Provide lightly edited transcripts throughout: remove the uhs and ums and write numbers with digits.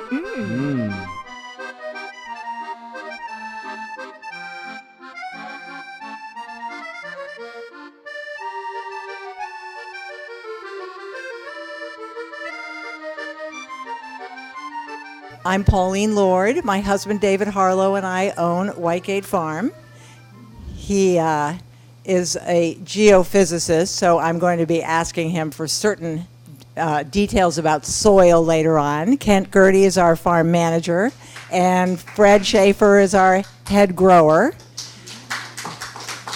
Mm. I'm Pauline Lord. My husband David Harlow and I own Whitegate Farm. He is a geophysicist, so I'm going to be asking him for certain details about soil later on. Kent Girty is our farm manager, and Fred Schaefer is our head grower.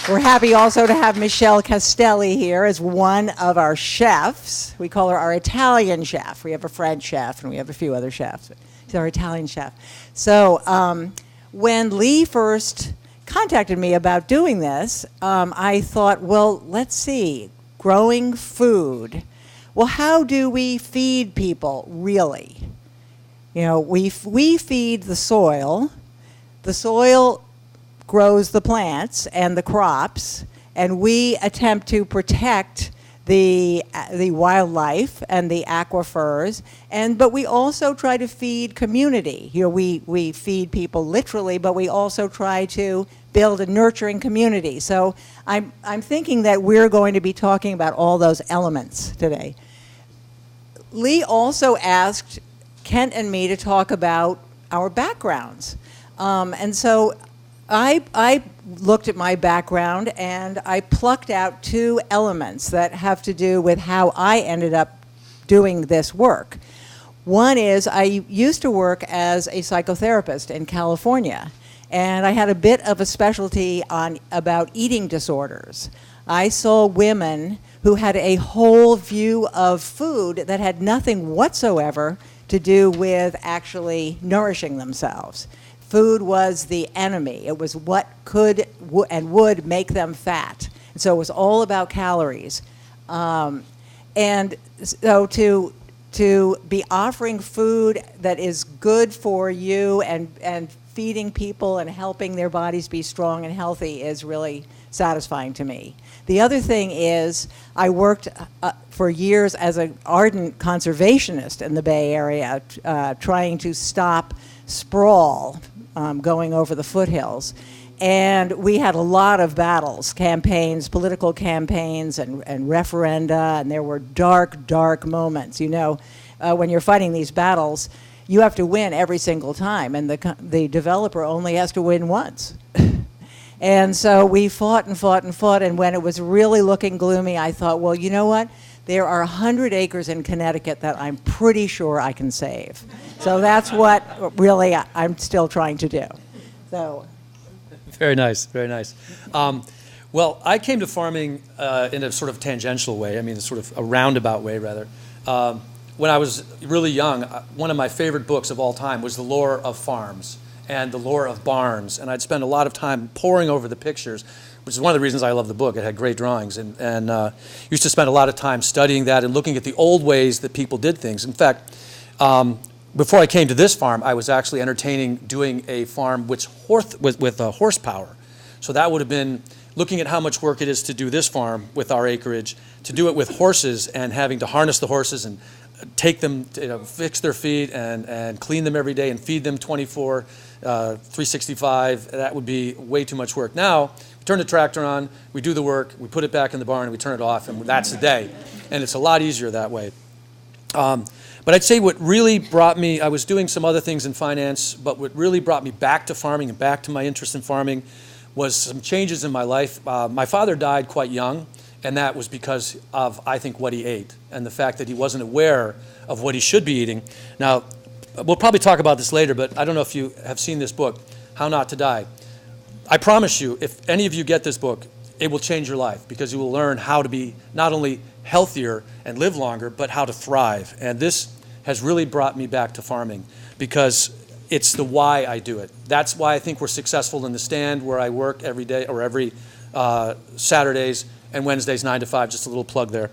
We're happy also to have Michelle Castelli here as one of our chefs. We call her our Italian chef. We have a French chef, and we have a few other chefs. She's our Italian chef. So when Lee first contacted me about doing this, I thought, well, let's see, growing food. Well, how do we feed people, really? You know, we feed the soil. The soil grows the plants and the crops, and we attempt to protect the wildlife and the aquifers, but we also try to feed community. You know, we feed people literally, but we also try to build a nurturing community. So I'm thinking that we're going to be talking about all those elements today. Lee also asked Kent and me to talk about our backgrounds. And so I looked at my background and I plucked out two elements that have to do with how I ended up doing this work. One is I used to work as a psychotherapist in California, and I had a bit of a specialty about eating disorders. I saw women who had a whole view of food that had nothing whatsoever to do with actually nourishing themselves. Food was the enemy. It was what could and would make them fat. And so it was all about calories. And so to be offering food that is good for you and feeding people and helping their bodies be strong and healthy is really satisfying to me. The other thing is I worked for years as an ardent conservationist in the Bay Area, trying to stop sprawl going over the foothills. And we had a lot of battles, campaigns, political campaigns and referenda, and there were dark, dark moments. You know, when you're fighting these battles, you have to win every single time, and the developer only has to win once. And so we fought and fought and fought, and when it was really looking gloomy, I thought, well, you know what? There are 100 acres in Connecticut that I'm pretty sure I can save. So that's what really I'm still trying to do. So. Very nice, very nice. Well, I came to farming in a sort of tangential way, I mean, sort of a roundabout way, rather. When I was really young, one of my favorite books of all time was The Lore of Farms and The Lore of Barns, and I'd spend a lot of time poring over the pictures, which is one of the reasons I love the book. It had great drawings, and used to spend a lot of time studying that and looking at the old ways that people did things. In fact, before I came to this farm, I was actually entertaining doing a farm with horsepower. So that would have been looking at how much work it is to do this farm with our acreage, to do it with horses and having to harness the horses and take them, fix their feet and clean them every day and feed them 365. That would be way too much work. Now, we turn the tractor on, we do the work, we put it back in the barn, and we turn it off, and that's the day. And it's a lot easier that way. But I'd say what really brought me, I was doing some other things in finance, but what really brought me back to farming and back to my interest in farming was some changes in my life. My father died quite young, and that was because of, I think, what he ate and the fact that he wasn't aware of what he should be eating. Now, we'll probably talk about this later, but I don't know if you have seen this book, How Not to Die. I promise you, if any of you get this book, it will change your life because you will learn how to be not only healthier and live longer, but how to thrive. And this has really brought me back to farming because it's the why I do it. That's why I think we're successful in the stand where I work every day or every Saturdays and Wednesdays 9 to 5, just a little plug there.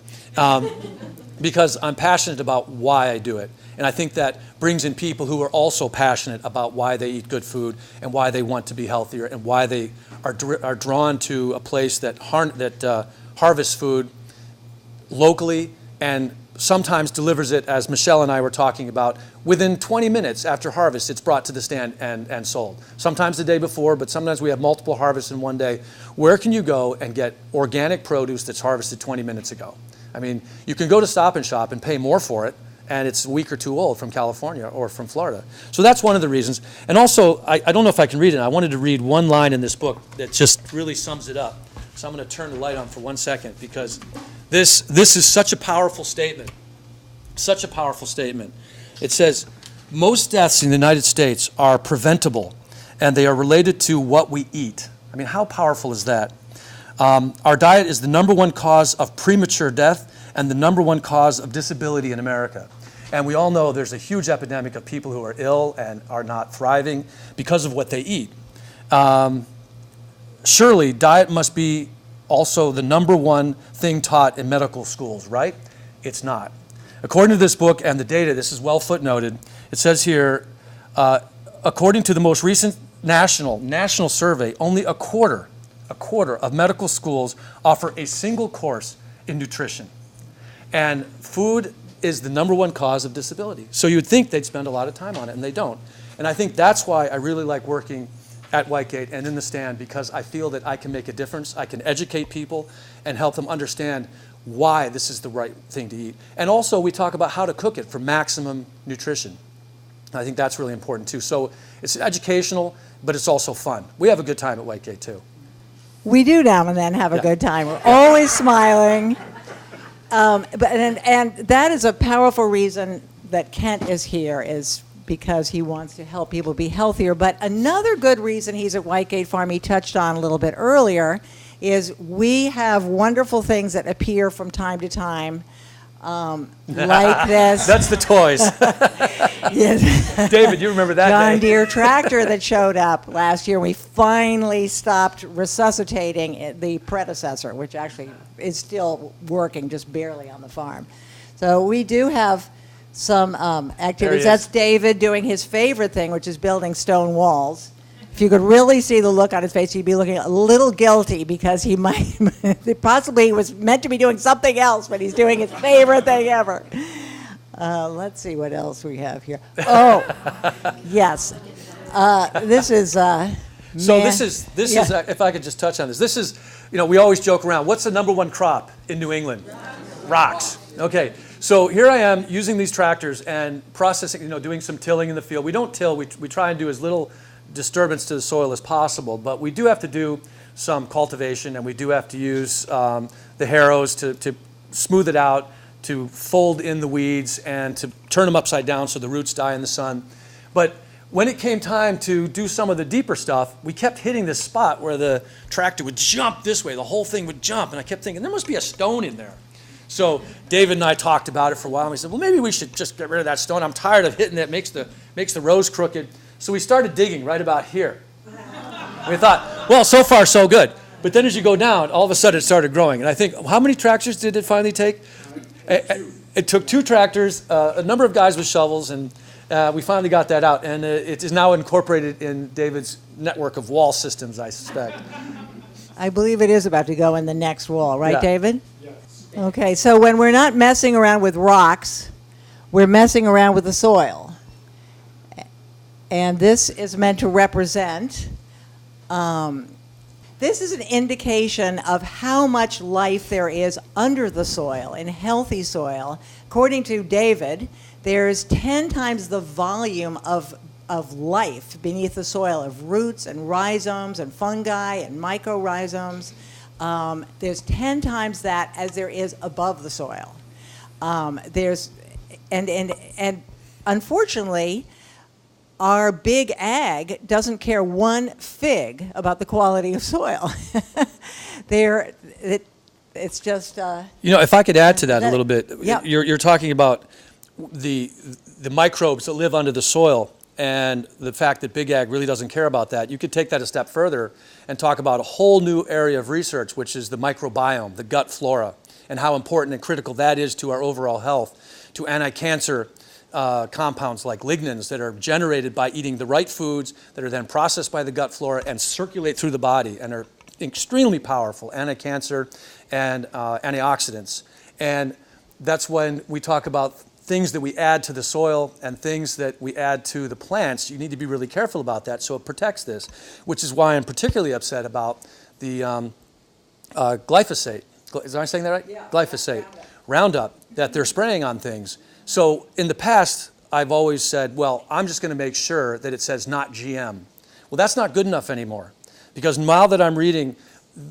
Because I'm passionate about why I do it. And I think that brings in people who are also passionate about why they eat good food and why they want to be healthier and why they are drawn to a place that harvests food locally and sometimes delivers it, as Michelle and I were talking about, within 20 minutes after harvest, it's brought to the stand and sold. Sometimes the day before, but sometimes we have multiple harvests in one day. Where can you go and get organic produce that's harvested 20 minutes ago? I mean, you can go to Stop and Shop and pay more for it, and it's a week or two old from California or from Florida. So that's one of the reasons. And also, I don't know if I can read it. I wanted to read one line in this book that just really sums it up. So I'm going to turn the light on for 1 second, because this is such a powerful statement. Such a powerful statement. It says, most deaths in the United States are preventable, and they are related to what we eat. I mean, how powerful is that? Our diet is the #1 cause of premature death and the #1 cause of disability in America. And we all know there's a huge epidemic of people who are ill and are not thriving because of what they eat. Surely, diet must be also the #1 thing taught in medical schools, right? It's not. According to this book and the data, this is well footnoted, it says here, according to the most recent national survey, only a quarter of medical schools offer a single course in nutrition. And food is the #1 cause of disability. So you would think they'd spend a lot of time on it, and they don't. And I think that's why I really like working at Whitegate and in the stand, because I feel that I can make a difference. I can educate people and help them understand why this is the right thing to eat. And also, we talk about how to cook it for maximum nutrition. I think that's really important too. So it's educational, but it's also fun. We have a good time at Whitegate too. We do now and then have a good time. We're always smiling. And that is a powerful reason that Kent is here, is because he wants to help people be healthier. But another good reason he's at Whitegate Farm, he touched on a little bit earlier, is we have wonderful things that appear from time to time, like this. That's the toys. Yes. David, you remember that John day. Deere tractor that showed up last year. We finally stopped resuscitating the predecessor, which actually is still working just barely on the farm. So we do have some activities. That's David doing his favorite thing, which is building stone walls. If you could really see the look on his face, he'd be looking a little guilty, because he might possibly was meant to be doing something else, but he's doing his favorite thing ever. Let's see what else we have here. Oh, yes. This is. So this is if I could just touch on this. This is, we always joke around. What's the #1 crop in New England? Rocks. Okay. So here I am using these tractors and processing, doing some tilling in the field. We don't till. We try and do as little disturbance to the soil as possible, but we do have to do some cultivation, and we do have to use the harrows to smooth it out, to fold in the weeds, and to turn them upside down so the roots die in the sun. But when it came time to do some of the deeper stuff, we kept hitting this spot where the tractor would jump this way, the whole thing would jump, and I kept thinking, there must be a stone in there. So David and I talked about it for a while, and we said, well, maybe we should just get rid of that stone. I'm tired of hitting it, makes the rows crooked. So we started digging right about here. We thought, well, so far so good. But then as you go down, all of a sudden it started growing. And I think, how many tractors did it finally take? It took 2 tractors, a number of guys with shovels, and we finally got that out. And it is now incorporated in David's network of wall systems, I suspect. I believe it is about to go in the next wall, right, Yeah. David? Yes. Okay, so when we're not messing around with rocks, we're messing around with the soil. And this is meant to represent, this is an indication of how much life there is under the soil, in healthy soil. According to David, there's 10 times the volume of life beneath the soil, of roots and rhizomes and fungi and mycorrhizomes. There's 10 times that as there is above the soil. And unfortunately, our big ag doesn't care one fig about the quality of soil. It's just. If I could add to that a little bit, yeah. You're talking about the microbes that live under the soil, and the fact that big ag really doesn't care about that. You could take that a step further and talk about a whole new area of research, which is the microbiome, the gut flora, and how important and critical that is to our overall health, to anti-cancer compounds like lignans that are generated by eating the right foods that are then processed by the gut flora and circulate through the body and are extremely powerful anti-cancer and antioxidants. And that's when we talk about things that we add to the soil and things that we add to the plants. You need to be really careful about that so it protects this, which is why I'm particularly upset about the glyphosate. Is I saying that right? Yeah. Glyphosate, Roundup, that they're spraying on things. So in the past, I've always said, well, I'm just going to make sure that it says not GM. Well, that's not good enough anymore, because now that I'm reading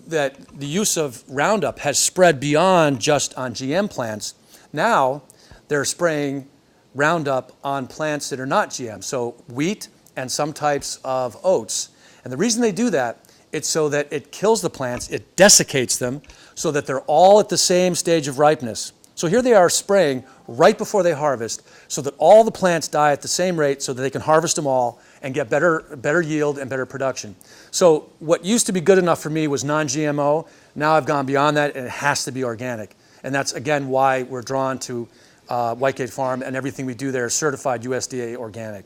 that the use of Roundup has spread beyond just on GM plants, now they're spraying Roundup on plants that are not GM, so wheat and some types of oats. And the reason they do that, it's so that it kills the plants, it desiccates them, so that they're all at the same stage of ripeness. So here they are spraying right before they harvest, so that all the plants die at the same rate, so that they can harvest them all and get better yield and better production. So what used to be good enough for me was non-GMO. Now I've gone beyond that, and it has to be organic. And that's, again, why we're drawn to Whitegate Farm, and everything we do there is certified USDA organic.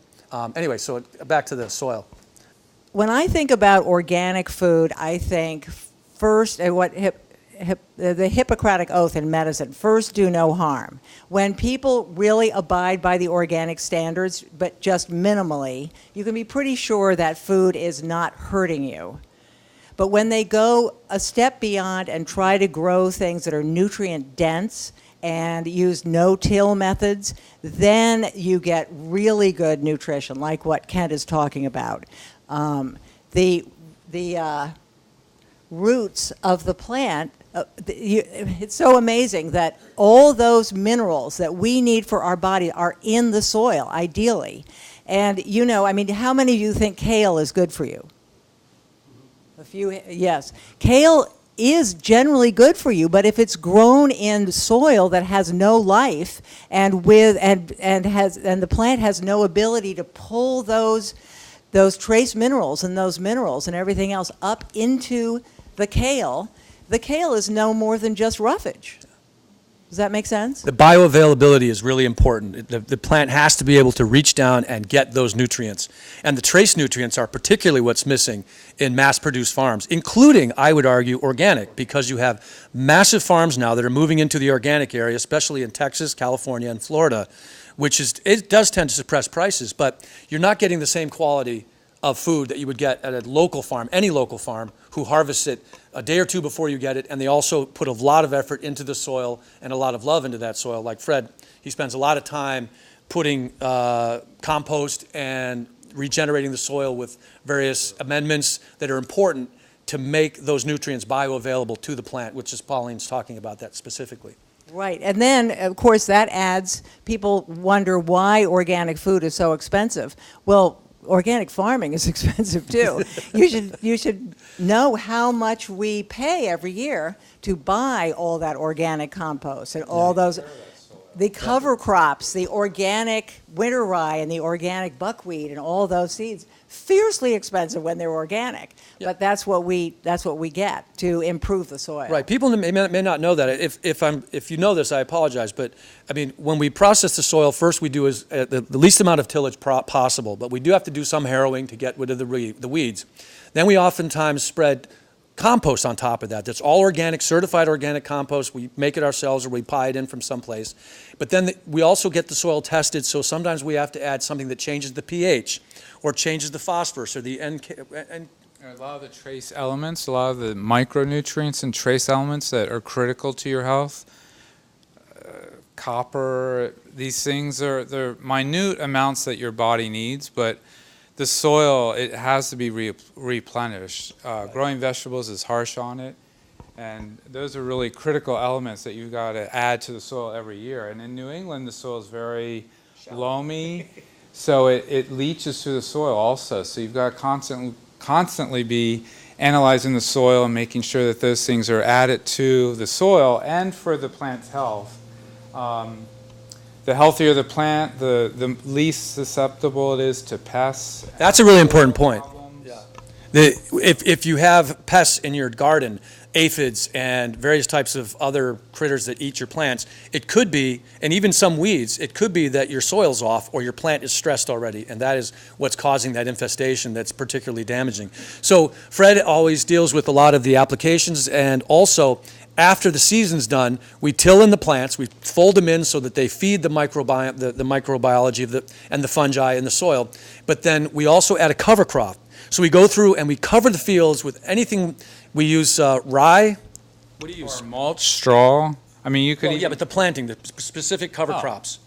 Anyway, so back to the soil. When I think about organic food, I think first the Hippocratic Oath in medicine, first do no harm. When people really abide by the organic standards, but just minimally, you can be pretty sure that food is not hurting you. But when they go a step beyond and try to grow things that are nutrient dense and use no-till methods, then you get really good nutrition, like what Kent is talking about. The roots of the plant, it's so amazing that all those minerals that we need for our body are in the soil, ideally. And you know, I mean, how many of you think kale is good for you? A few, yes. Kale is generally good for you, but if it's grown in soil that has no life and the plant has no ability to pull those trace minerals and everything else up into the kale is no more than just roughage. Does that make sense? The bioavailability is really important. The plant has to be able to reach down and get those nutrients. And the trace nutrients are particularly what's missing in mass-produced farms, including, I would argue, organic, because you have massive farms now that are moving into the organic area, especially in Texas, California, and Florida, it does tend to suppress prices, but you're not getting the same quality of food that you would get at a local farm, any local farm, who harvests it a day or two before you get it, and they also put a lot of effort into the soil and a lot of love into that soil. Like Fred, he spends a lot of time putting compost and regenerating the soil with various amendments that are important to make those nutrients bioavailable to the plant, which is Pauline's talking about that specifically. Right, and then, of course, that adds, people wonder why organic food is so expensive. Well, organic farming is expensive too. You should know how much we pay every year to buy all that organic compost and all those, the cover crops, the organic winter rye and the organic buckwheat and all those seeds. Fiercely expensive when they're organic, but that's what we get to improve the soil. Right. People may not know that. If you know this, I apologize. But I mean, when we process the soil, first we do is the least amount of tillage possible. But we do have to do some harrowing to get rid of the weeds. Then we oftentimes spread compost on top of that. That's all organic, certified organic compost. We make it ourselves or we buy it in from someplace. But then we also get the soil tested. So sometimes we have to add something that changes the pH or changes the phosphorus or the NK. A lot of the trace elements, a lot of the micronutrients and trace elements that are critical to your health, copper, these things they're minute amounts that your body needs, but the soil, it has to be replenished. Growing vegetables is harsh on it, and those are really critical elements that you've got to add to the soil every year. And in New England, the soil is very loamy, so it leaches through the soil also. So you've got to constantly be analyzing the soil and making sure that those things are added to the soil and for the plant's health. The healthier the plant, the least susceptible it is to pests. That's a really important point. If you have pests in your garden, aphids and various types of other critters that eat your plants. It could be, and even some weeds, it could be that your soil's off or your plant is stressed already, and that is what's causing that infestation that's particularly damaging. So Fred always deals with a lot of the applications, and also after the season's done, we till in the plants, we fold them in so that they feed the microbiome, the microbiology of and the fungi in the soil, but then we also add a cover crop. So we go through and we cover the fields with anything. We use rye. What do you use? Or mulch, straw. I mean, you could Well, even yeah, but the planting, the specific cover crops.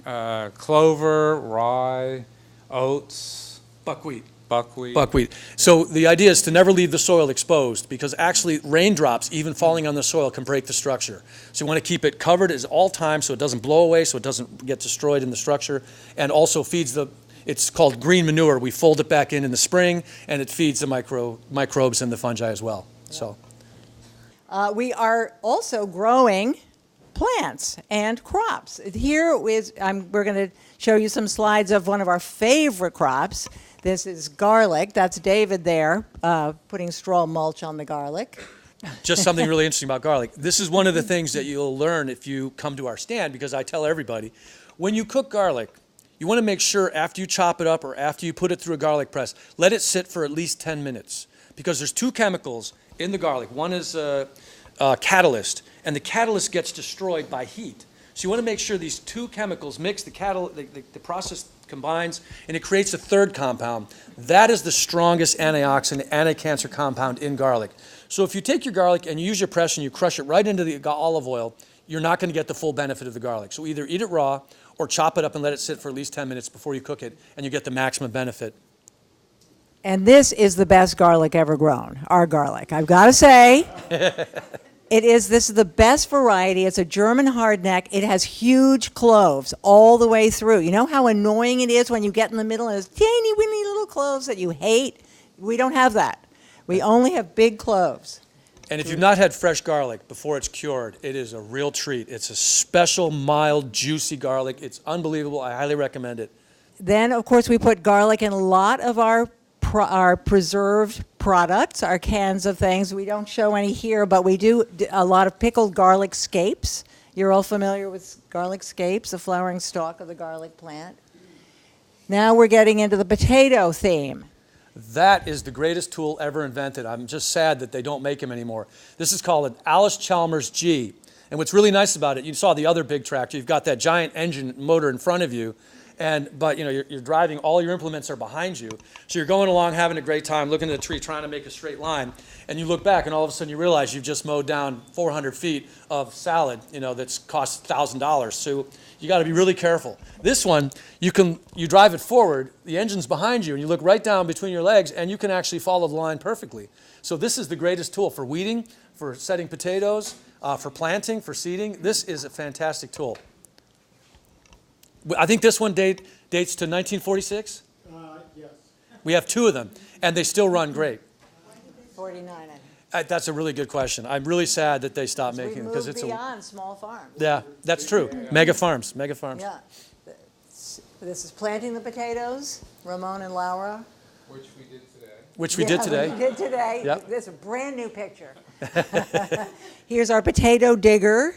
clover, rye, oats, Buckwheat. buckwheat. So the idea is to never leave the soil exposed, because actually raindrops, even falling on the soil, can break the structure. So you want to keep it covered at all times so it doesn't blow away, so it doesn't get destroyed in the structure, and also feeds it's called green manure. We fold it back in the spring, and it feeds the microbes and the fungi as well. So We are also growing plants and crops. We're going to show you some slides of one of our favorite crops. This is garlic. That's David there, putting straw mulch on the garlic. just something really interesting about garlic. This is one of the things that you'll learn if you come to our stand, because I tell everybody, when you cook garlic, you want to make sure after you chop it up or after you put it through a garlic press, let it sit for at least 10 minutes. Because there's two chemicals in the garlic. One is a catalyst, and the catalyst gets destroyed by heat. So you want to make sure these two chemicals mix, the process combines, and it creates a third compound. That is the strongest antioxidant, anti-cancer compound in garlic. So if you take your garlic and you use your press and you crush it right into the olive oil, you're not going to get the full benefit of the garlic. So either eat it raw or chop it up and let it sit for at least 10 minutes before you cook it, and you get the maximum benefit. And this is the best garlic ever grown, our garlic. I've got to say, this is the best variety. It's a German hardneck. It has huge cloves all the way through. You know how annoying it is when you get in the middle and there's teeny, weeny little cloves that you hate? We don't have that. We only have big cloves. And if you've not had fresh garlic before it's cured, it is a real treat. It's a special, mild, juicy garlic. It's unbelievable. I highly recommend it. Then, of course, we put garlic in a lot of our preserved products, our cans of things. We don't show any here, but we do a lot of pickled garlic scapes. You're all familiar with garlic scapes, the flowering stalk of the garlic plant. Now we're getting into the potato theme. That is the greatest tool ever invented. I'm just sad that they don't make them anymore. This is called an Alice Chalmers G. And what's really nice about it, you saw the other big tractor. You've got that giant engine motor in front of you. But you're driving, all your implements are behind you. So you're going along, having a great time, looking at a tree, trying to make a straight line. And you look back, and all of a sudden you realize you've just mowed down 400 feet of salad, that's cost $1,000. So you got to be really careful. This one, you drive it forward, the engine's behind you, and you look right down between your legs, and you can actually follow the line perfectly. So this is the greatest tool for weeding, for setting potatoes, for planting, for seeding. This is a fantastic tool. I think this one dates to 1946? Yes. We have two of them, and they still run great. 49. That's a really good question. I'm really sad that they stopped making them. We've moved beyond small farms. Yeah, that's true. Mega farms. Yeah. This is planting the potatoes, Ramon and Laura. Which we did today. Which we did today. We did today. Yep. This is a brand new picture. Here's our potato digger.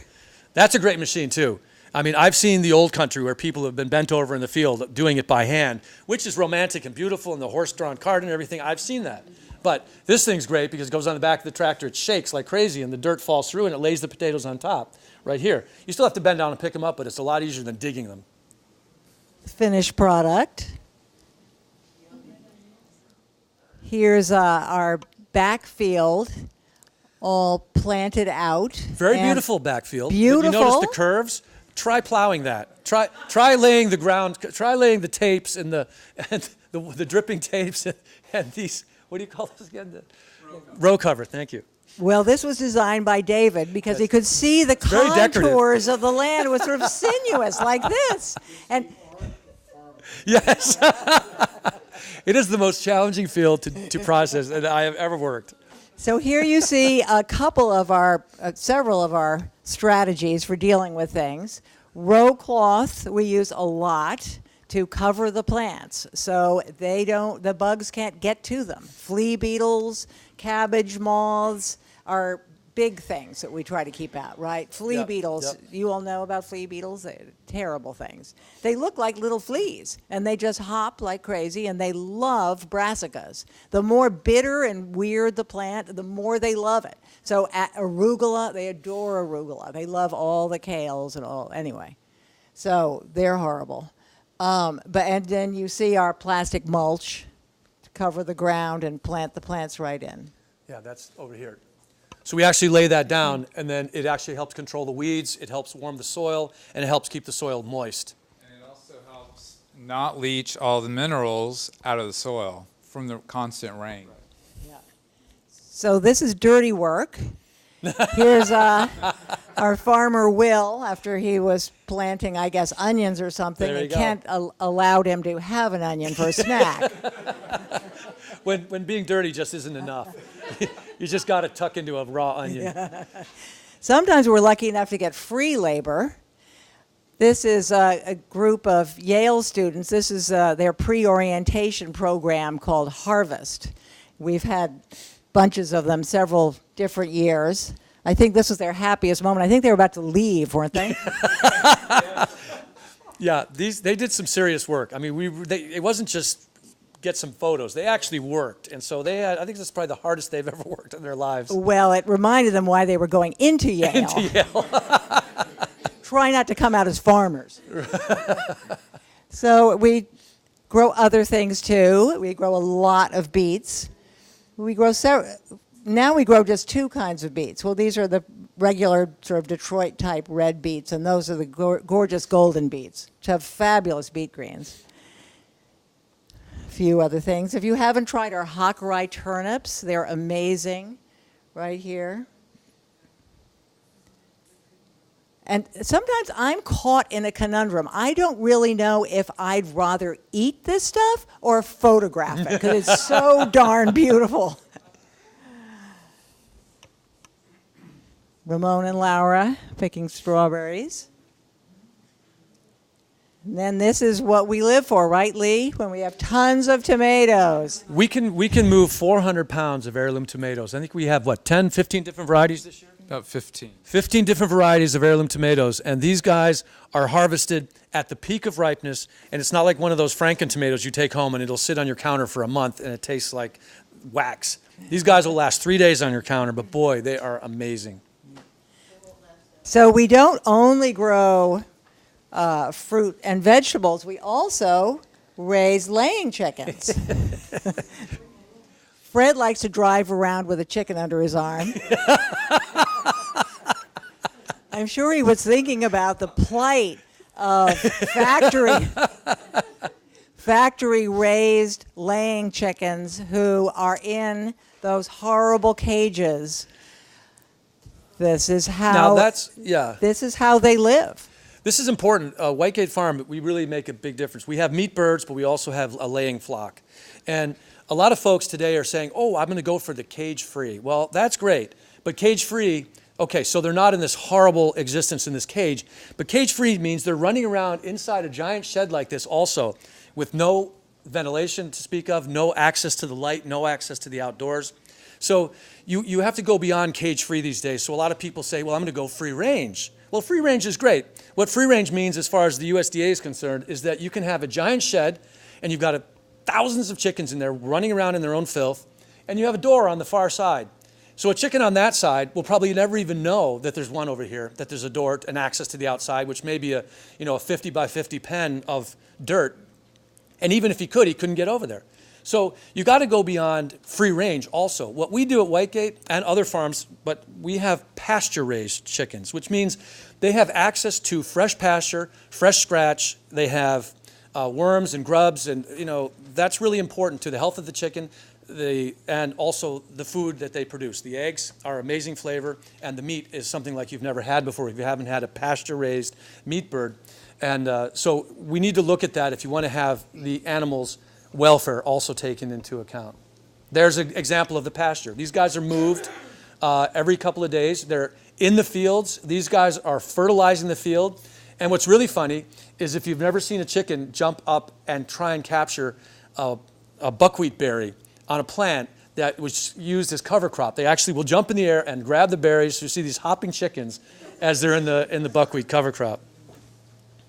That's a great machine, too. I mean, I've seen the old country where people have been bent over in the field doing it by hand, which is romantic and beautiful, and the horse-drawn cart and everything. I've seen that. But this thing's great because it goes on the back of the tractor, it shakes like crazy, and the dirt falls through, and it lays the potatoes on top right here. You still have to bend down and pick them up, but it's a lot easier than digging them. Finished product. Here's our backfield, all planted out. Very beautiful backfield. Beautiful. But you notice the curves? Try plowing that. Try laying the ground. Try laying the tapes and the dripping tapes and these. What do you call this again? Row cover. Thank you. Well, this was designed by David because he could see the contours of the land. It was sort of sinuous like this. And yes, it is the most challenging field to process that I have ever worked. so here you see several of our strategies for dealing with things. Row cloth we use a lot to cover the plants so the bugs can't get to them. Flea beetles, cabbage moths are big things that we try to keep out, right? Flea Yep, beetles. yep. You all know about flea beetles? They're terrible things. They look like little fleas, and they just hop like crazy, and they love brassicas. The more bitter and weird the plant, the more they love it. So arugula, they adore arugula. They love all the kales and all. Anyway, so they're horrible. And then you see our plastic mulch to cover the ground and plant the plants right in. Yeah, that's over here. So we actually lay that down, and then it actually helps control the weeds, it helps warm the soil, and it helps keep the soil moist. And it also helps not leach all the minerals out of the soil from the constant rain. Yeah. So this is dirty work. Here's our farmer Will, after he was planting, I guess, onions or something, There you and go. Kent allowed him to have an onion for a snack. When being dirty just isn't enough. You just got to tuck into a raw onion. Sometimes we're lucky enough to get free labor. This is a group of Yale students. This is their pre-orientation program called Harvest. We've had bunches of them several different years. I think this was their happiest moment. I think they were about to leave, weren't they? Yeah, they did some serious work. I mean, it wasn't just get some photos. They actually worked. And so I think this is probably the hardest they've ever worked in their lives. Well, it reminded them why they were going into Yale. Try not to come out as farmers. So we grow other things too. We grow a lot of beets. Now we grow just two kinds of beets. Well, these are the regular sort of Detroit type red beets, and those are the gorgeous golden beets, which have fabulous beet greens. A few other things. If you haven't tried our hock rye turnips, they're amazing right here. And sometimes I'm caught in a conundrum. I don't really know if I'd rather eat this stuff or photograph it, because it's so darn beautiful. Ramon and Laura picking strawberries. And then this is what we live for, right, Lee? When we have tons of tomatoes. We can move 400 pounds of heirloom tomatoes. I think we have, 10, 15 different varieties this year? About 15. 15 different varieties of heirloom tomatoes, and these guys are harvested at the peak of ripeness, and it's not like one of those Franken tomatoes you take home and it'll sit on your counter for a month and it tastes like wax. These guys will last 3 days on your counter, but boy, they are amazing. So we don't only grow fruit and vegetables, we also raise laying chickens. Fred likes to drive around with a chicken under his arm. I'm sure he was thinking about the plight of factory-raised laying chickens who are in those horrible cages. This is how This is how they live. This is important. Whitegate Farm, we really make a big difference. We have meat birds, but we also have a laying flock. And a lot of folks today are saying, oh, I'm going to go for the cage-free. Well, that's great. But cage-free, okay, so they're not in this horrible existence in this cage. But cage-free means they're running around inside a giant shed like this also with no ventilation to speak of, no access to the light, no access to the outdoors. So you have to go beyond cage-free these days. So a lot of people say, well, I'm going to go free range. Well, free range is great. What free range means as far as the USDA is concerned is that you can have a giant shed and you've got thousands of chickens in there running around in their own filth, and you have a door on the far side. So a chicken on that side will probably never even know that there's one over here, that there's a door and access to the outside, which may be a 50 by 50 pen of dirt. And even if he could, he couldn't get over there. So you got to go beyond free range also. What we do at Whitegate and other farms, but we have pasture-raised chickens, which means they have access to fresh pasture, fresh scratch. They have worms and grubs, and that's really important to the health of the chicken, and also the food that they produce. The eggs are amazing flavor, and the meat is something like you've never had before if you haven't had a pasture-raised meat bird. And so we need to look at that if you want to have the animals' welfare also taken into account. There's an example of the pasture. These guys are moved every couple of days. They're in the fields. These guys are fertilizing the field. And what's really funny is if you've never seen a chicken jump up and try and capture a buckwheat berry on a plant, that was used as cover crop. They actually will jump in the air and grab the berries. You see these hopping chickens as they're in the buckwheat cover crop.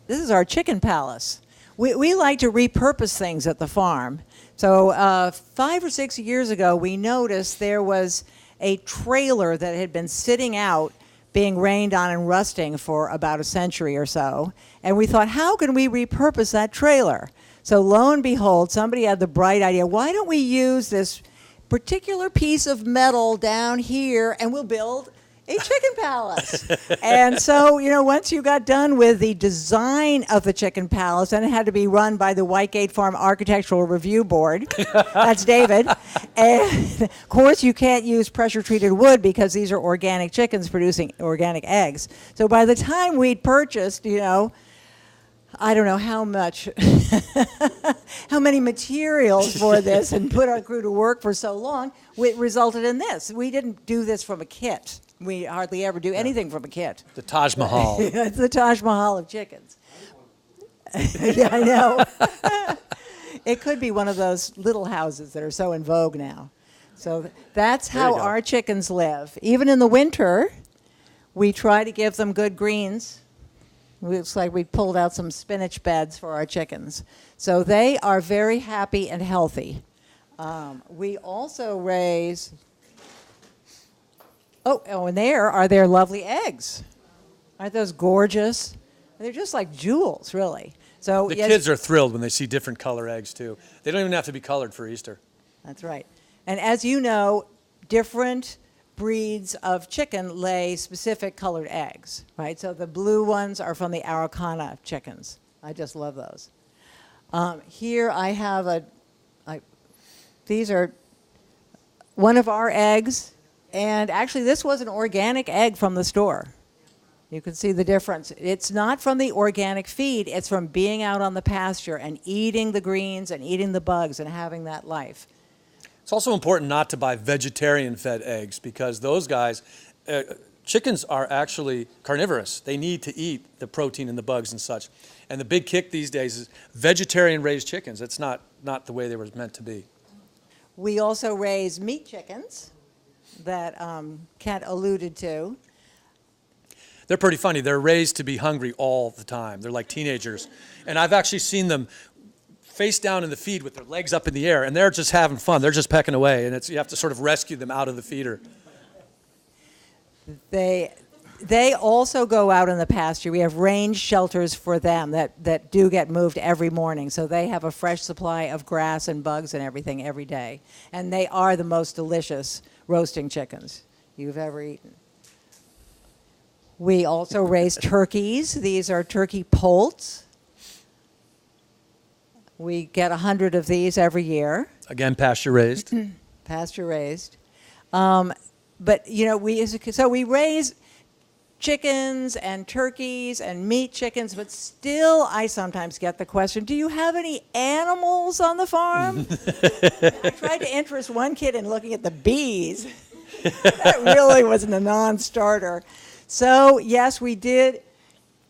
This is our chicken palace. We like to repurpose things at the farm. So 5 or 6 years ago, we noticed there was a trailer that had been sitting out being rained on and rusting for about a century or so. And we thought, how can we repurpose that trailer? So lo and behold, somebody had the bright idea, why don't we use this particular piece of metal down here and we'll build a chicken palace. And so, once you got done with the design of the chicken palace, and it had to be run by the Whitegate Farm Architectural Review Board, that's David, and of course you can't use pressure-treated wood because these are organic chickens producing organic eggs. So by the time we'd purchased, I don't know how much, how many materials for this and put our crew to work for so long, it resulted in this. We didn't do this from a kit. We hardly ever do anything from a kit. The Taj Mahal. It's the Taj Mahal of chickens. Yeah, I know. It could be one of those little houses that are so in vogue now. So that's how our chickens live. Even in the winter, we try to give them good greens. Looks like we pulled out some spinach beds for our chickens. So they are very happy and healthy. We also raise... Oh, and there are their lovely eggs. Aren't those gorgeous? They're just like jewels, really. So the kids are thrilled when they see different color eggs, too. They don't even have to be colored for Easter. That's right. And as you know, different breeds of chicken lay specific colored eggs, right? So the blue ones are from the Araucana chickens. I just love those. Here I have these are one of our eggs. And actually, this was an organic egg from the store. You can see the difference. It's not from the organic feed. It's from being out on the pasture and eating the greens and eating the bugs and having that life. It's also important not to buy vegetarian-fed eggs because those guys, chickens are actually carnivorous. They need to eat the protein and the bugs and such. And the big kick these days is vegetarian-raised chickens. It's not the way they were meant to be. We also raise meat chickens that Kent alluded to. They're pretty funny. They're raised to be hungry all the time. They're like teenagers. And I've actually seen them face down in the feed with their legs up in the air, and they're just having fun. They're just pecking away, and you have to sort of rescue them out of the feeder. They also go out in the pasture. We have range shelters for them that do get moved every morning, so they have a fresh supply of grass and bugs and everything every day. And they are the most delicious roasting chickens you've ever eaten. We also raise turkeys. These are turkey poults. We get 100 of these every year. Again, pasture-raised. Pasture-raised. But, we raise chickens and turkeys and meat chickens, but still I sometimes get the question, do you have any animals on the farm? I tried to interest one kid in looking at the bees. That really wasn't a non-starter. So, yes, we did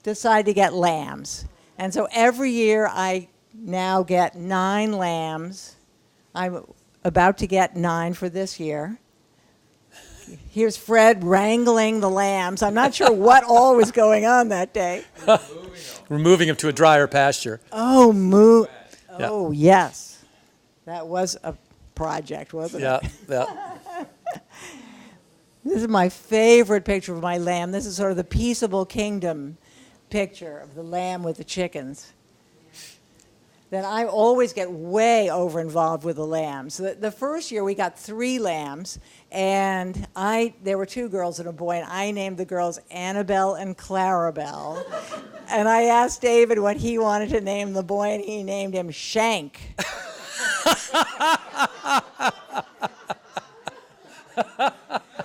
decide to get lambs. And so every year I now get 9 lambs. I'm about to get 9 for this year. Here's Fred wrangling the lambs. I'm not sure what all was going on that day. We're moving them to a drier pasture. Oh, yes. That was a project, wasn't it? Yeah. This is my favorite picture of my lamb. This is sort of the peaceable kingdom picture of the lamb with the chickens. Then I always get way over involved with the lambs. The first year we got 3 lambs, and there were 2 girls and a boy, and I named the girls Annabelle and Clarabelle. And I asked David what he wanted to name the boy, and he named him Shank.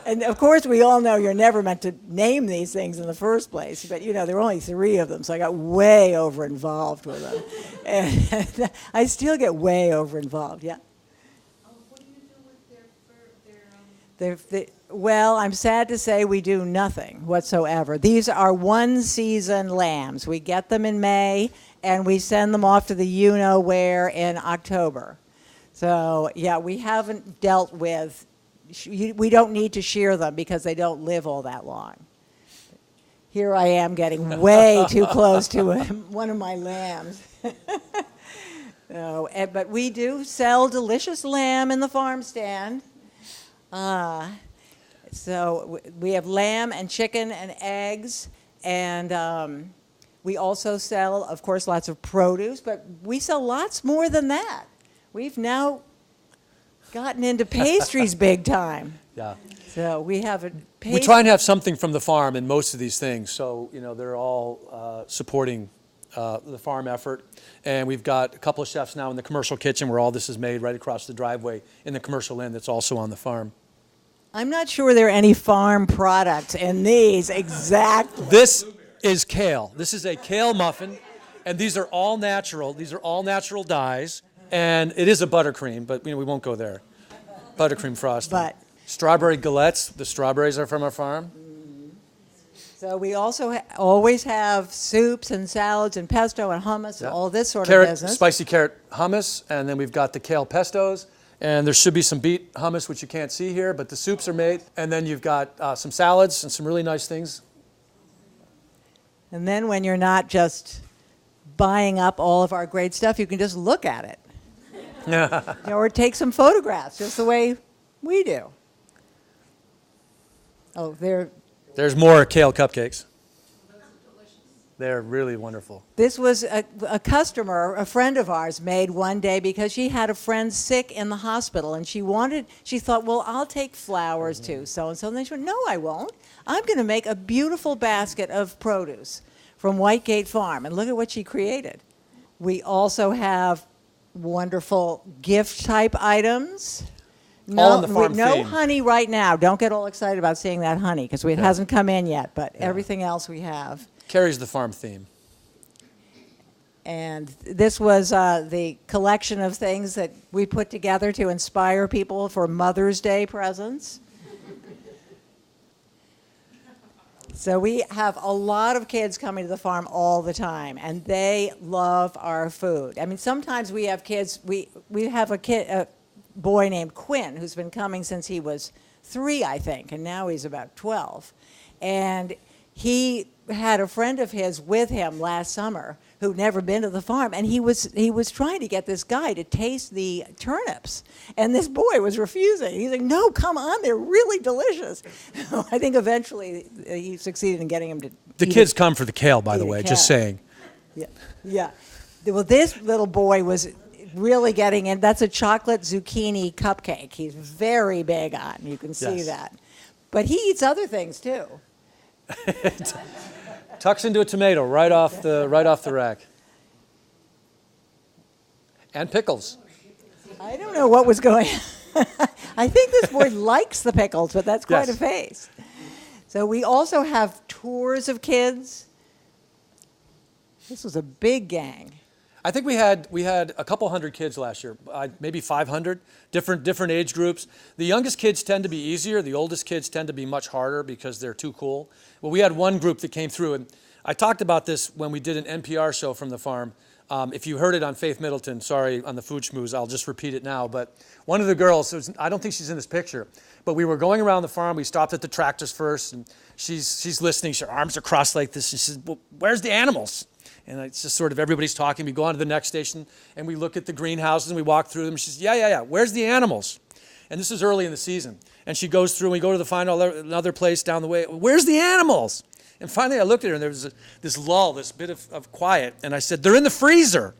And of course, we all know you're never meant to name these things in the first place, but there were only 3 of them, so I got way over involved with them. And I still get way over involved, yeah. What do you do with their fur? Well, I'm sad to say we do nothing whatsoever. These are one-season lambs. We get them in May, and we send them off to the you-know-where in October. So, yeah, we haven't dealt with, we don't need to shear them because they don't live all that long. Here I am getting way too close to one of my lambs. No, but we do sell delicious lamb in the farm stand. So we have lamb and chicken and eggs, and we also sell, of course, lots of produce, but we sell lots more than that. We've now gotten into pastries big time. Yeah. So we have a We try and have something from the farm in most of these things, so they're all supporting the farm effort. And we've got a couple of chefs now in the commercial kitchen where all this is made right across the driveway in the commercial inn that's also on the farm. I'm not sure there are any farm products in these exactly. This is kale. This is a kale muffin, and these are all natural. These are all natural dyes, and it is a buttercream, but we won't go there. Buttercream frosting. But strawberry galettes. The strawberries are from our farm. so we also always have soups and salads and pesto and hummus and all this sort Carrot, of business. spicy carrot hummus, and then we've got the kale pestos, and there should be some beet hummus, which you can't see here, but the soups are made. And then you've got some salads and some really nice things. And then when you're not just buying up all of our great stuff, you can just look at it. Or take some photographs, just the way we do. Oh, There's more kale cupcakes. They're really wonderful. this was a customer, a friend of ours, made one day because she had a friend sick in the hospital, and she thought, well, I'll take flowers to so-and-so. And then she went, no, I won't. I'm going to make a beautiful basket of produce from Whitegate Farm. And look at what she created. We also have wonderful gift-type items. All on the farm no theme. honey right now. Don't get all excited about seeing that honey because it hasn't come in yet, but everything else we have. Carries the farm theme. And this was the collection of things that we put together to inspire people for Mother's Day presents. So we have a lot of kids coming to the farm all the time, and they love our food. I mean, sometimes we have kids, we have a boy named Quinn who's been coming since he was 3, I think, and now he's about 12. And he had a friend of his with him last summer who'd never been to the farm, and he was trying to get this guy to taste the turnips, and this boy was refusing. He's like, no, come on, they're really delicious. I think eventually he succeeded in getting him to The eat kids it. come for the kale, by the Eat a way, just kale. saying. Yeah. Well, this little boy was really getting in. That's a chocolate zucchini cupcake. He's very big on. You can see Yes. that. But he eats other things too. Tucks into a tomato right off the rack. And pickles. I don't know what was going on. I think this boy likes the pickles, but that's quite Yes. a face. So we also have tours of kids. This was a big gang. I think we had a couple hundred kids last year, maybe 500, different age groups. The youngest kids tend to be easier. The oldest kids tend to be much harder because they're too cool. Well, we had one group that came through, and I talked about this when we did an NPR show from the farm. If you heard it on Faith Middleton, sorry, on the Food Schmooze, I'll just repeat it now. But one of the girls, I don't think she's in this picture, but we were going around the farm. We stopped at the tractors first, and she's listening. Her arms are crossed like this. She says, well, where's the animals? And it's just sort of everybody's talking. We go on to the next station, and we look at the greenhouses, and we walk through them. She says, yeah. Where's the animals? And this is early in the season. And she goes through, and we go to the final another place down the way. Where's the animals? And finally, I looked at her, and there was this lull, this bit of quiet. And I said, they're in the freezer.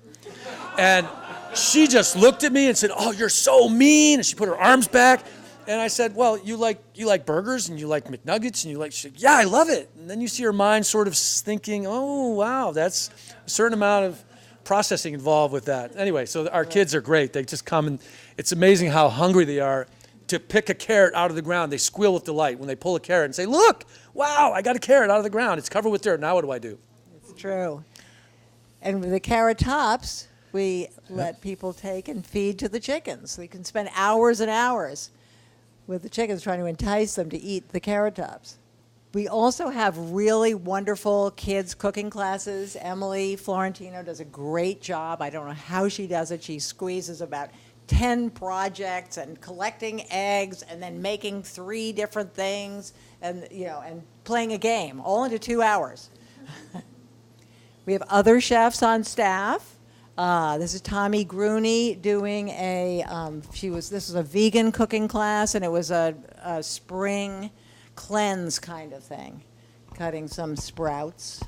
And she just looked at me and said, oh, you're so mean. And she put her arms back. And I said, well, you like burgers and you like McNuggets and you like, she said, yeah, I love it. And then you see her mind sort of thinking, oh, wow, that's a certain amount of processing involved with that. Anyway, so our kids are great. They just come, and it's amazing how hungry they are to pick a carrot out of the ground. They squeal with delight when they pull a carrot and say, look, wow, I got a carrot out of the ground. It's covered with dirt. Now what do? It's true. And with the carrot tops, we let people take and feed to the chickens. They can spend hours and hours with the chickens trying to entice them to eat the carrot tops. We also have really wonderful kids cooking classes. Emily Florentino does a great job. I don't know how she does it. She squeezes about 10 projects and collecting eggs and then making 3 different things and, and playing a game, all into 2 hours. We have other chefs on staff. This is Tommy Grooney doing this was a vegan cooking class, and it was a spring cleanse kind of thing, cutting some sprouts.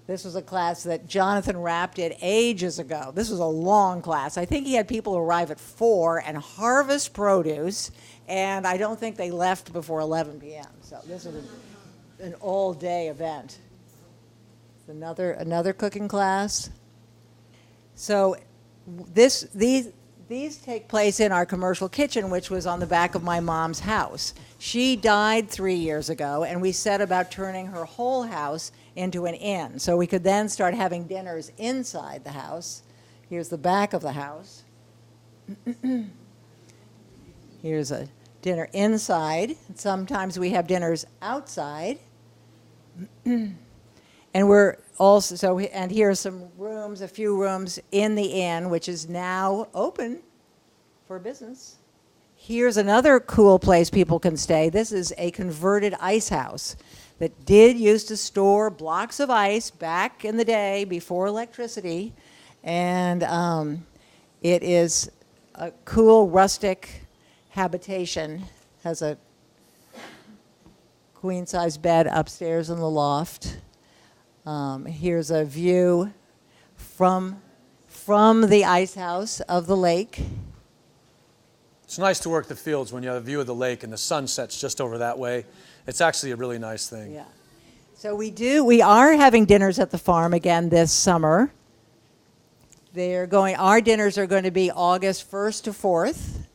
This was a class that Jonathan Rapp did ages ago. This was a long class. I think he had people arrive at 4 and harvest produce, and I don't think they left before 11 p.m. So this was an all-day event. Another cooking class. So these take place in our commercial kitchen, which was on the back of my mom's house. She died 3 years ago, and we set about turning her whole house into an inn. So we could then start having dinners inside the house. Here's the back of the house. Here's a dinner inside. Sometimes we have dinners outside. And we're also, and here are some rooms, a few rooms in the inn, which is now open for business. Here's another cool place people can stay. This is a converted ice house that did used to store blocks of ice back in the day before electricity. And it is a cool rustic habitation. Has a queen-size bed upstairs in the loft. Here's a view from the ice house of the lake. It's nice to work the fields when you have a view of the lake and the sun sets just over that way. It's actually a really nice thing. Yeah. So we are having dinners at the farm again this summer. Our dinners are going to be August 1st to 4th.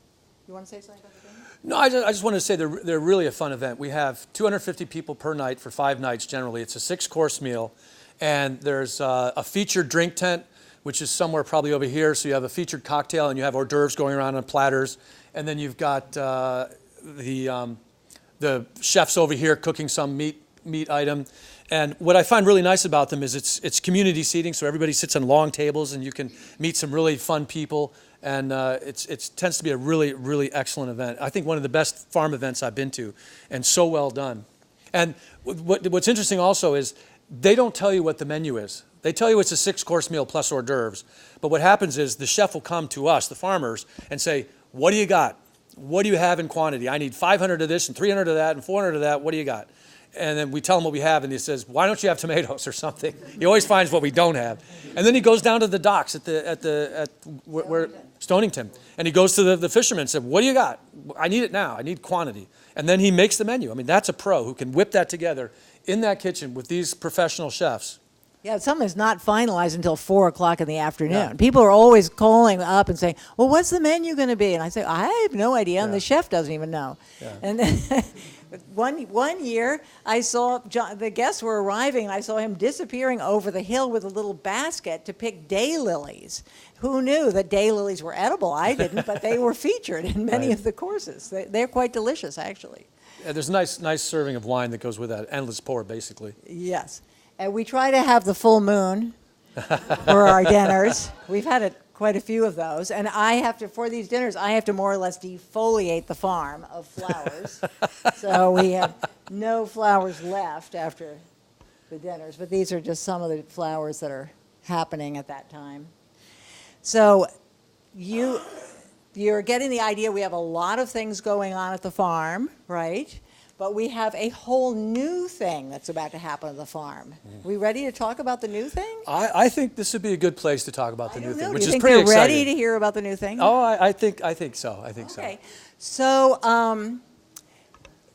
You want to say something about the dinner? No, I just wanted to say they're really a fun event. We have 250 people per night for 5 nights generally. It's a 6-course meal. And there's a featured drink tent, which is somewhere probably over here. So you have a featured cocktail and you have hors d'oeuvres going around on platters. And then you've got the chefs over here cooking some meat item. And what I find really nice about them is it's community seating, so everybody sits on long tables and you can meet some really fun people. And it tends to be a really, really excellent event. I think one of the best farm events I've been to, and so well done. And what's interesting also is they don't tell you what the menu is. They tell you it's a 6-course meal plus hors d'oeuvres. But what happens is the chef will come to us, the farmers, and say, what do you got? What do you have in quantity? I need 500 of this and 300 of that and 400 of that. What do you got? And then we tell him what we have, and he says, why don't you have tomatoes or something? He always finds what we don't have. And then he goes down to the docks at Stonington, and he goes to the fishermen and says, what do you got? I need it now. I need quantity. And then he makes the menu. I mean, that's a pro who can whip that together in that kitchen with these professional chefs. Yeah, some is not finalized until 4 o'clock in the afternoon. Yeah. People are always calling up and saying, well, what's the menu going to be? And I say, I have no idea, and Yeah. the chef doesn't even know. Yeah. And then one year, I saw the guests were arriving, and I saw him disappearing over the hill with a little basket to pick daylilies. Who knew that daylilies were edible? I didn't, but they were featured in many Right. of the courses. They're quite delicious, actually. Yeah, there's a nice serving of wine that goes with that. Endless pour, basically. Yes. And we try to have the full moon for our dinners. We've had quite a few of those. And for these dinners, I have to more or less defoliate the farm of flowers. So we have no flowers left after the dinners. But these are just some of the flowers that are happening at that time. So you're getting the idea we have a lot of things going on at the farm, right? But we have a whole new thing that's about to happen at the farm. We ready to talk about the new thing? I think this would be a good place to talk about the new thing, which Do you is think pretty they're exciting. ready to hear about the new thing? Oh, I think so. I think so. Okay. So,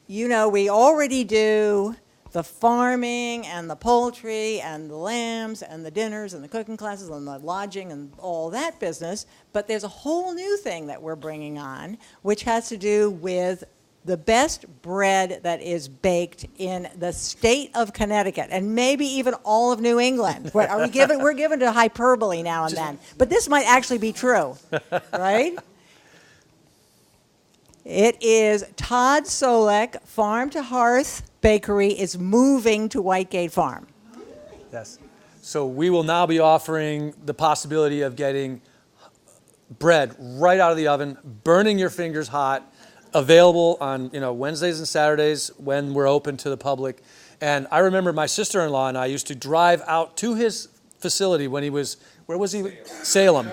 we already do the farming and the poultry and the lambs and the dinners and the cooking classes and the lodging and all that business. But there's a whole new thing that we're bringing on, which has to do with the best bread that is baked in the state of Connecticut, and maybe even all of New England. We're given to hyperbole now and then, but this might actually be true, right? It is Todd Solek, Farm to Hearth Bakery, is moving to Whitegate Farm. Yes. So we will now be offering the possibility of getting bread right out of the oven, burning your fingers hot, available on Wednesdays and Saturdays when we're open to the public. And I remember my sister-in-law and I used to drive out to his facility when he was, where was he? Salem.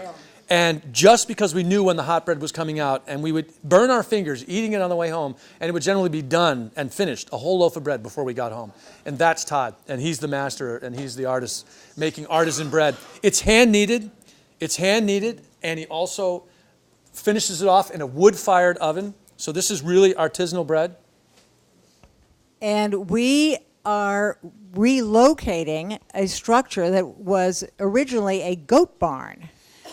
And just because we knew when the hot bread was coming out, and we would burn our fingers eating it on the way home, and it would generally be done and finished, a whole loaf of bread before we got home. And that's Todd, and he's the master, and he's the artist making artisan bread. It's hand kneaded, and he also finishes it off in a wood-fired oven. So this is really artisanal bread. And we are relocating a structure that was originally a goat barn.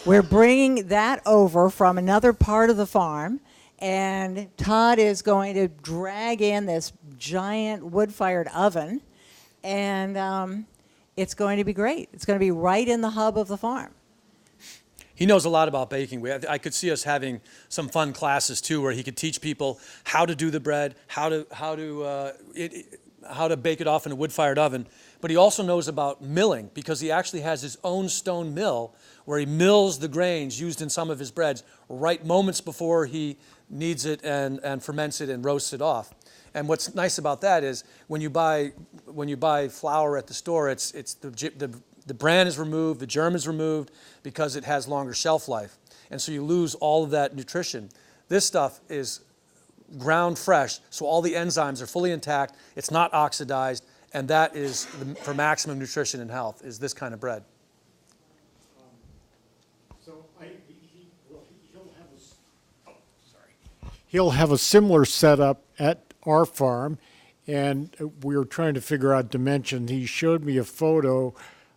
We're bringing that over from another part of the farm, and Todd is going to drag in this giant wood-fired oven, and it's going to be great. It's going to be right in the hub of the farm. He knows a lot about baking. I could see us having some fun classes too, where he could teach people how to do the bread, how to bake it off in a wood-fired oven. But he also knows about milling, because he actually has his own stone mill where he mills the grains used in some of his breads right moments before he kneads it and ferments it and roasts it off. And what's nice about that is when you buy flour at the store, it's the bran is removed, the germ is removed, because it has longer shelf life. And so you lose all of that nutrition. This stuff is ground fresh, so all the enzymes are fully intact, it's not oxidized, and that is, for maximum nutrition and health, is this kind of bread. He'll have a similar setup at our farm, and we were trying to figure out dimensions. He showed me a photo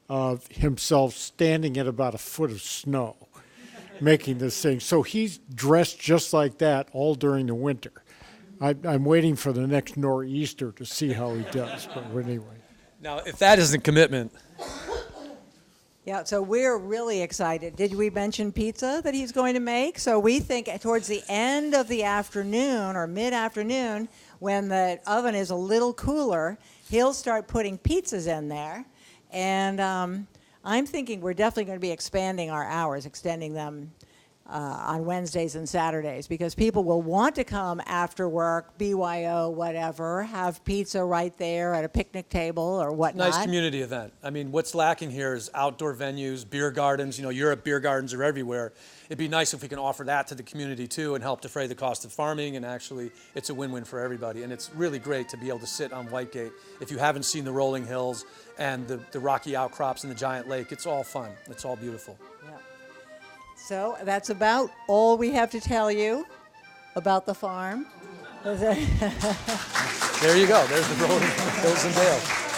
of himself standing in about a foot of snow making this thing. So he's dressed just like that all during the winter. I'm waiting for the next nor'easter to see how he does, but anyway. Now, if that isn't commitment. Yeah, so we're really excited. Did we mention pizza that he's going to make? So we think towards the end of the afternoon or mid-afternoon, when the oven is a little cooler, he'll start putting pizzas in there. And I'm thinking we're definitely going to be expanding our hours, extending them on Wednesdays and Saturdays, because people will want to come after work, BYO, whatever, have pizza right there at a picnic table or whatnot. Nice community event. I mean, what's lacking here is outdoor venues, beer gardens. Europe beer gardens are everywhere. It'd be nice if we can offer that to the community too and help defray the cost of farming, and actually it's a win-win for everybody. And it's really great to be able to sit on Whitegate. If you haven't seen the rolling hills and the rocky outcrops and the giant lake, it's all fun. It's all beautiful. Yeah. So that's about all we have to tell you about the farm. There you go. There's the rolling hills and dales.